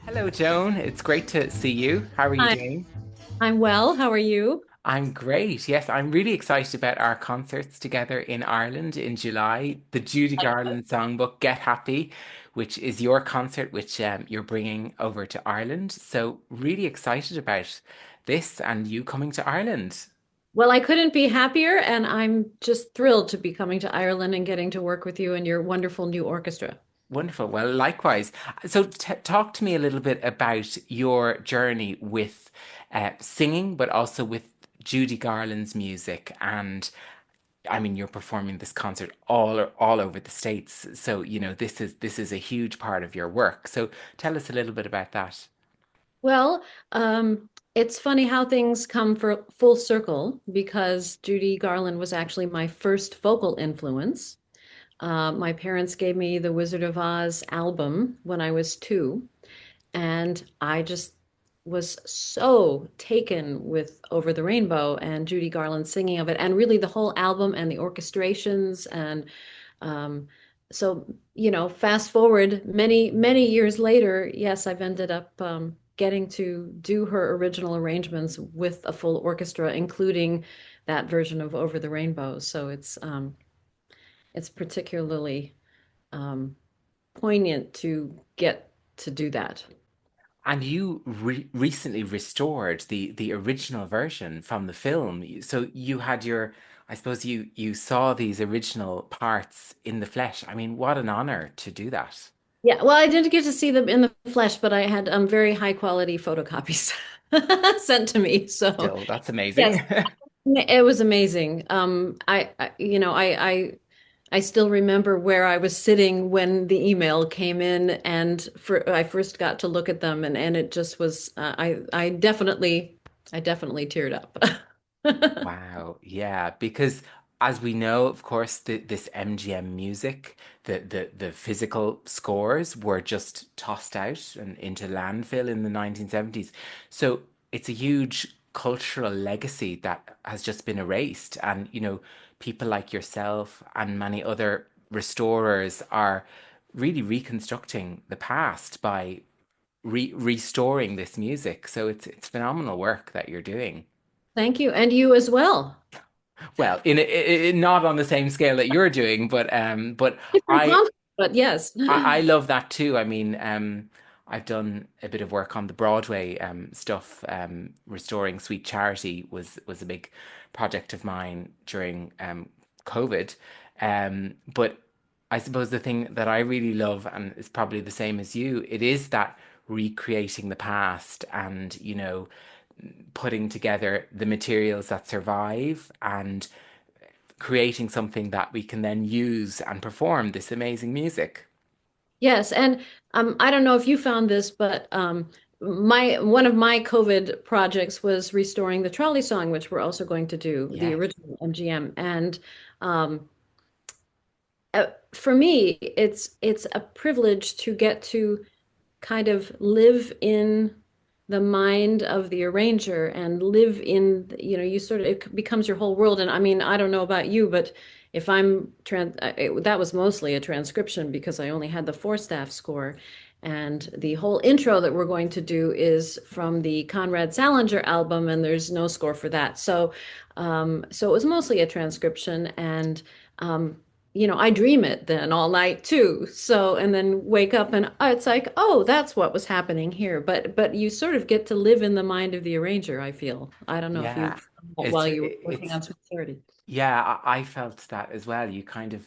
Hello, Joan. It's great to see you. How are you Hi, doing? I'm well. How are you? I'm great. Yes, I'm really excited about our concerts together in Ireland in July. The Judy Garland Songbook, Get Happy, which is your concert, which you're bringing over to Ireland. So, really excited about this and you coming to Ireland. Well, I couldn't be happier, and I'm just thrilled to be coming to Ireland and getting to work with you and your wonderful new orchestra. Wonderful. Well, likewise. So, t talk to me a little bit about your journey with singing, but also with Judy Garland's music. And I mean, you're performing this concert all over the States. So, this is a huge part of your work. So, tell us a little bit about that. Well, it's funny how things come for full circle because Judy Garland was actually my first vocal influence. My parents gave me the Wizard of Oz album when I was two, and I just was so taken with Over the Rainbow and Judy Garland singing of it, and really the whole album and the orchestrations. And um, so, fast forward many years later, yes, I've ended up getting to do her original arrangements with a full orchestra, including that version of Over the Rainbow. So it's particularly um, poignant to get to do that. And you recently restored the original version from the film. So you had I suppose you saw these original parts in the flesh. I mean, what an honor to do that. Yeah, well, I didn't get to see them in the flesh, but I had very high quality photocopies sent to me. So Still, that's amazing. yes, it was amazing. I still remember where I was sitting when the email came in, and I first got to look at them, and it just was. I definitely teared up. Wow, yeah, because as we know, of course, this MGM music, the physical scores were just tossed out and into landfill in the 1970s. So it's a huge cultural legacy that has just been erased. And, people like yourself and many other restorers are really reconstructing the past by restoring this music. So it's phenomenal work that you're doing. Thank you, and you as well. Well, not on the same scale that you're doing, but Different I conflict, but yes. I love that too. I mean, I've done a bit of work on the Broadway stuff. Restoring Sweet Charity was a big project of mine during COVID. But I suppose the thing that I really love, and is probably the same as you, it is that recreating the past and, putting together the materials that survive and creating something that we can then use and perform this amazing music. Yes, and I don't know if you found this, but my one of my COVID projects was restoring the trolley song, which we're also going to do, the Yes. original MGM. And um, for me, it's a privilege to get to kind of live in the mind of the arranger and live in, you sort of, it becomes your whole world. And I mean, I don't know about you, but if that was mostly a transcription because I only had the four staff score. And the whole intro that we're going to do is from the Conrad Salinger album, and there's no score for that. So it was mostly a transcription, and um, I dream it then all night too. So, and then wake up and it's like, oh, that's what was happening here. But you sort of get to live in the mind of the arranger, I feel. I don't know if you Yeah. while you were working on Sincerity. Yeah, I felt that as well. You kind of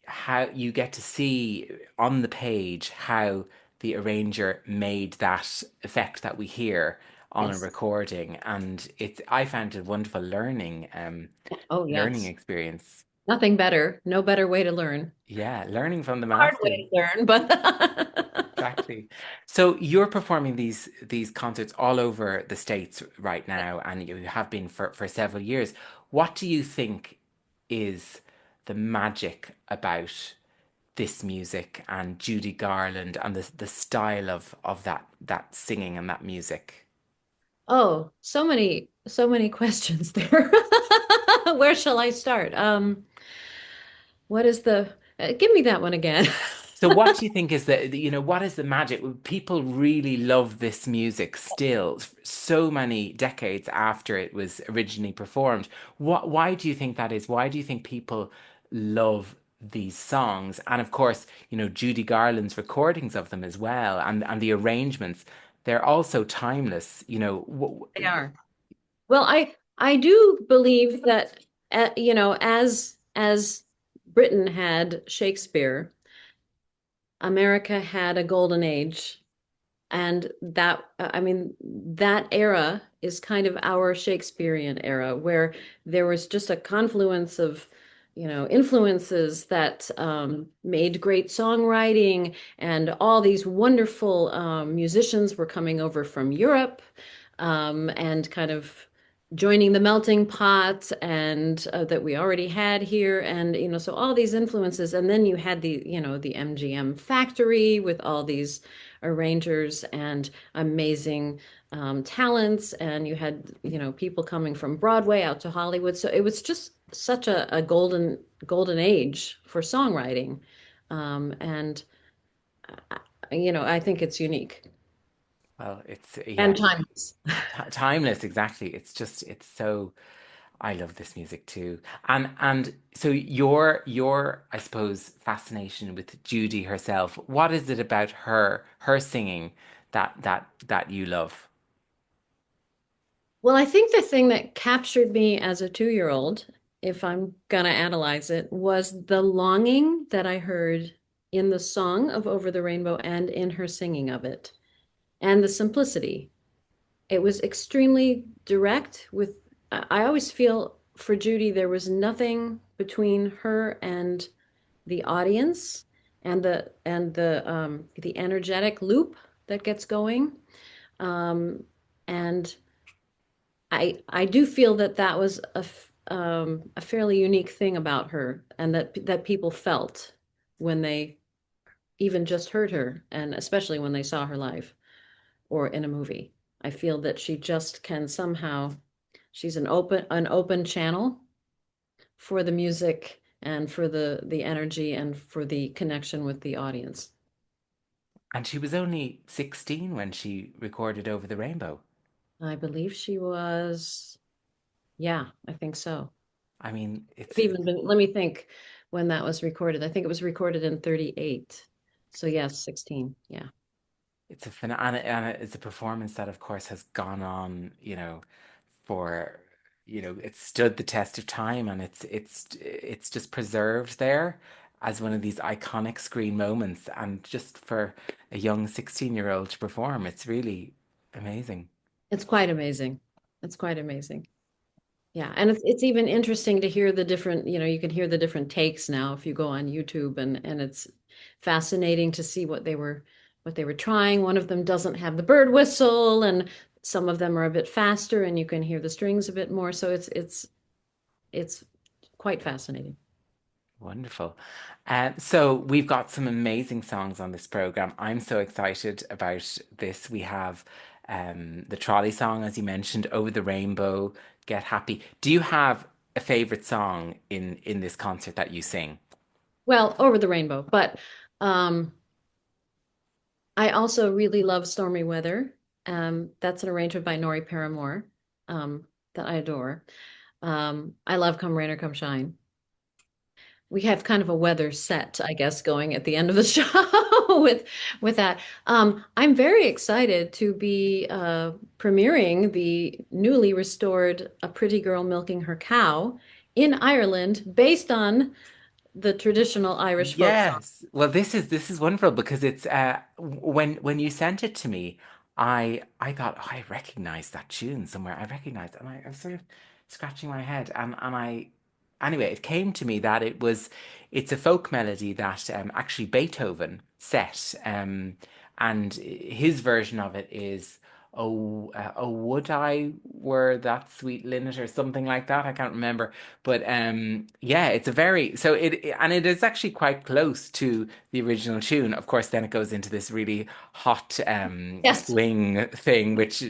how you get to see on the page how the arranger made that effect that we hear on a Yes. recording, and I found it a wonderful Oh, learning yes. experience. Nothing better. No better way to learn. Yeah, learning from the Hard masters. way to learn, but Exactly. So you're performing these concerts all over the States right now, and you have been for several years. What do you think is the magic about this music and Judy Garland and the style of that singing and that music? oh, so many questions there. Where shall I start? What is the give me that one again? So what do you think is what is the magic? People really love this music still, so many decades after it was originally performed. Why do you think that is? Why do you think people love these songs? And of course, Judy Garland's recordings of them as well, and the arrangements, they're also timeless. They are. Well, I do believe that as Britain had Shakespeare, America had a golden age. And that, I mean, that era is kind of our Shakespearean era, where there was just a confluence of, influences that made great songwriting, and all these wonderful musicians were coming over from Europe, and kind of joining the melting pot and that we already had here, and so all these influences, and then you had the MGM factory with all these arrangers and amazing talents, and you had people coming from Broadway out to Hollywood, so it was just such a golden age for songwriting, and I think it's unique Well, it's and yeah, timeless. timeless, exactly. It's so. I love this music too. And so your I suppose fascination with Judy herself, what is it about her singing that you love? Well, I think the thing that captured me as a 2-year-old, if I'm gonna analyze it, was the longing that I heard in the song of Over the Rainbow and in her singing of it, and the simplicity. It was extremely direct with, I always feel for Judy, there was nothing between her and the audience, and the energetic loop that gets going. And I do feel that that was a fairly unique thing about her, and that people felt when they even just heard her, and especially when they saw her live or in a movie. I feel that she just can somehow, she's an open channel for the music and for the energy and for the connection with the audience. And she was only 16 when she recorded Over the Rainbow. I believe she was, yeah, I think so. I mean, It's even been, let me think when that was recorded. I think it was recorded in 38. So yes, 16. Yeah. it's a and it's a performance that of course has gone on, for it's stood the test of time, and it's just preserved there as one of these iconic screen moments, and just for a young 16-year-old to perform, it's really amazing. It's quite amazing. It's quite amazing. Yeah, and it's even interesting to hear the different, you can hear the different takes now if you go on YouTube, and it's fascinating to see what they were trying. One of them doesn't have the bird whistle, and some of them are a bit faster, and you can hear the strings a bit more. So it's quite fascinating. Wonderful. So we've got some amazing songs on this program. I'm so excited about this. We have the trolley song, as you mentioned, Over the Rainbow, Get Happy. Do you have a favorite song in this concert that you sing? Well, Over the Rainbow, but um I also really love Stormy Weather. That's an arrangement by Nori Paramore, that I adore. I love Come Rain or Come Shine. We have kind of a weather set, I guess, going at the end of the show with that. I'm very excited to be premiering the newly restored A Pretty Girl Milking Her Cow in Ireland, based on the traditional Irish folk song. Yes. Well, this is wonderful because it's when you sent it to me, I thought, oh, I recognize that tune somewhere. I recognize it, and I was sort of scratching my head, and I anyway, it came to me that it's a folk melody that actually Beethoven set, and his version of it is. Oh, would I were that sweet linnet or something like that? I can't remember. But yeah, it's a very so and it is actually quite close to the original tune. Of course, then it goes into this really hot Yes. swing thing, which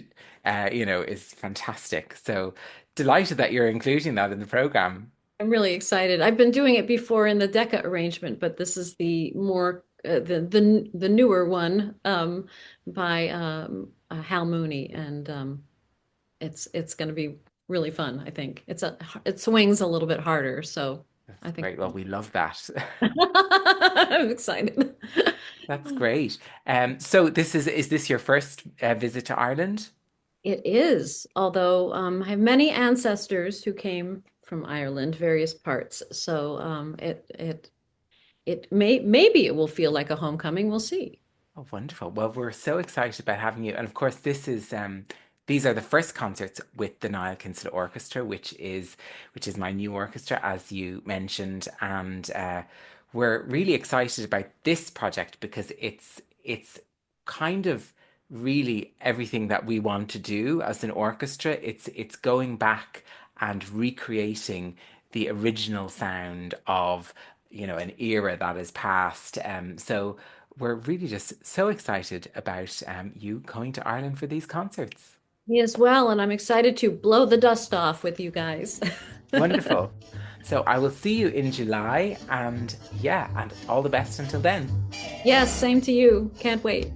is fantastic. So delighted that you're including that in the program. I'm really excited. I've been doing it before in the Decca arrangement, but this is the more the newer one by Hal Mooney, and it's going to be really fun. I think it swings a little bit harder, so That's I think great. Well, we love that. I'm excited. That's great. So is this your first visit to Ireland? It is, although I have many ancestors who came from Ireland, various parts. So it maybe it will feel like a homecoming. We'll see. Oh, wonderful. Well, we're so excited about having you. And of course, these are the first concerts with the Niall Kinsella Orchestra, which is my new orchestra, as you mentioned. And we're really excited about this project because it's kind of really everything that we want to do as an orchestra. It's going back and recreating the original sound of an era that is past. So we're really just so excited about you going to Ireland for these concerts. Me as well, and I'm excited to blow the dust off with you guys. Wonderful. So I will see you in July, and yeah, and all the best until then. Yes, same to you. Can't wait.